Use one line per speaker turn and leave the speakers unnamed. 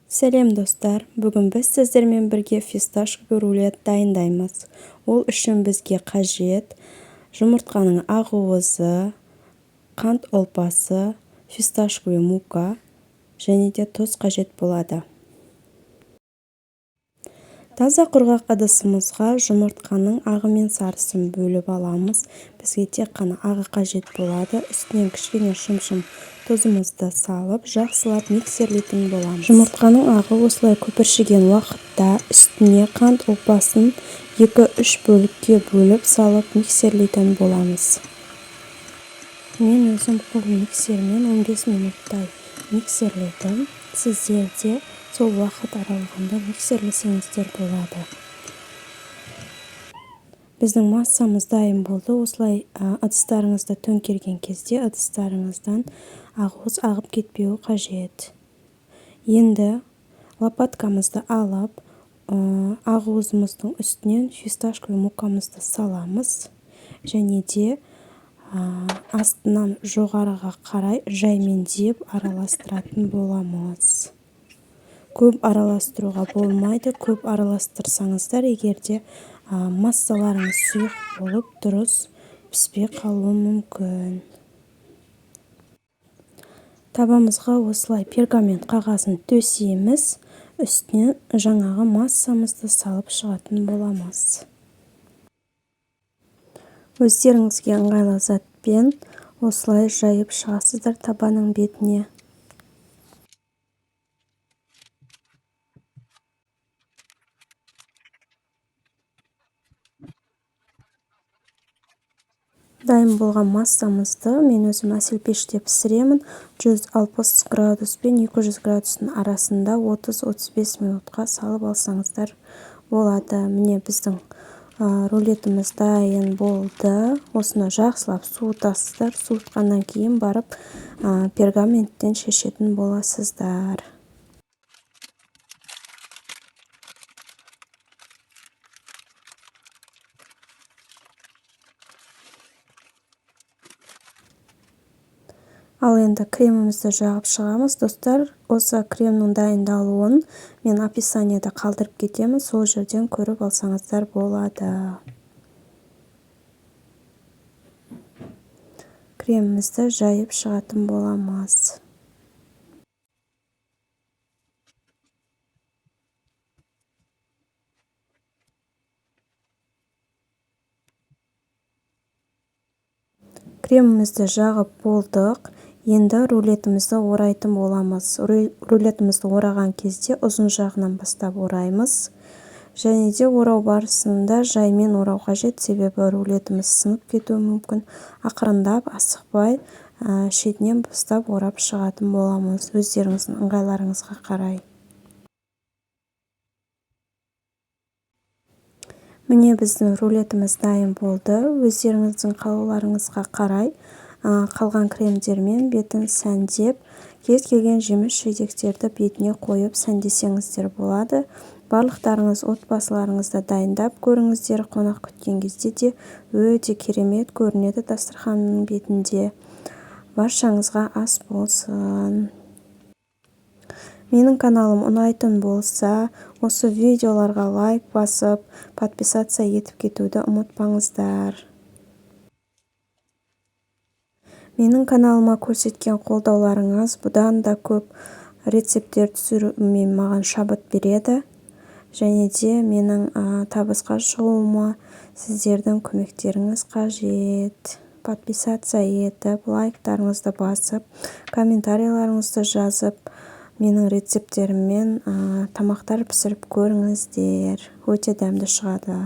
Сәлем достар, бүгін біз сіздермен бірге фисташковый рулет дайындаймыз. Ол үшін бізге қажет жұмыртқаның ақуызы, қант ұлпасы, фисташковый мука және де тұз қажет болады. Таза құрғақ ыдысымызға жұмыртқаның ағы мен сарысын бөліп аламыз. Бізге тек қана ағы қажет болады. Үстінен кішкене шым тұзымызды салып, жақсылап миксерлейтін боламыз. Жұмыртқаның ағы осылай көпіршіген уақытта үстіне қант ұлпасын 2-3 бөлікке бөліп салып миксерлейтін боламыз. Мен өзім қол миксермен 15 минуттай миксерледім. Сіздер де сол уақыт аралығында миксерлесеңіздер болады. Біздің массамыз дайын болды. Осылай ыдыстарыңызды төңкерген кезде ыдыстарыңыздан ақуыз ағып кетпеуі қажет. Енді лопаткамызды алып, ақуызымыздың үстінен фисташковый мукамызды саламыз және де астынан жоғарыға қарай жаймендеп араластыратын боламыз. Көп араластыруға болмайды. Көп араластырсаңыздар, егерде массаларыңыз сұйық болып дұрыс піспей қалуы мүмкін. Табамызға осылай пергамент қағазын төсейміз, үстінен жаңағы массамызды салып шығатын боламыз. Өздеріңізге ыңғайлы затпен осылай жайып шығасыздар табаның бетіне. Дайын болған массамызды мен өзім әсел пеште пісіремін. 160 градус пен 200 градустың арасында 30-35 минутқа салып алсаңыздар болады. Міне біздің рулетіміз дайын болды. Осыны жақсылап суытасыздар. Суытқаннан кейін барып пергаменттен шешетін боласыздар. Ал енді кремімізді жағып шығамыз. Достар, осы кремнің дайындалуын мен описаниеда қалдырып кетемін. Сол жерден көріп алсаңыздар болады. Кремімізді жайып шығатын боламыз. Кремімізді жағып болдық. Енді рулетімізді орайтын боламыз. Рулетімізді ораған кезде ұзын жағынан бастап ораймыз. Және де орау барысында жаймен орау қажет, себебі рулетіміз сынып кетуі мүмкін. Ақырындап, асықпай, шетінен бастап орап шығатын боламыз. Өздеріңіздің ыңғайларыңызға қарай. Міне біздің рулетіміз дайын болды. Өздеріңіздің қалауларыңызға қарай қалған кремдермен бетін сәндеп, кез келген жеміс жидектерді бетіне қойып сәндесеңіздер болады. Барлықтарыңыз отбасыларыңызды дайындап көріңіздер. Қонақ күткен кезде де өте керемет көрінеді дастарханның бетінде. Баршаңызға ас болсын. Менің каналым ұнайтын болса, осы видеоларға лайк басып, подписаться етіп кетуді ұмытпаңыздар. Менің каналыма көрсеткен қолдауларыңыз бұдан да көп рецепттер түсіруіме маған шабыт береді. Және де менің табысқа шығуыма сіздердің көмектеріңіз қажет. Подписаться етіп, лайктарыңызды басып, комментарийларыңызды жазып, менің рецепттеріммен тамақтар пісіріп көріңіздер. Өте дәмді шығады.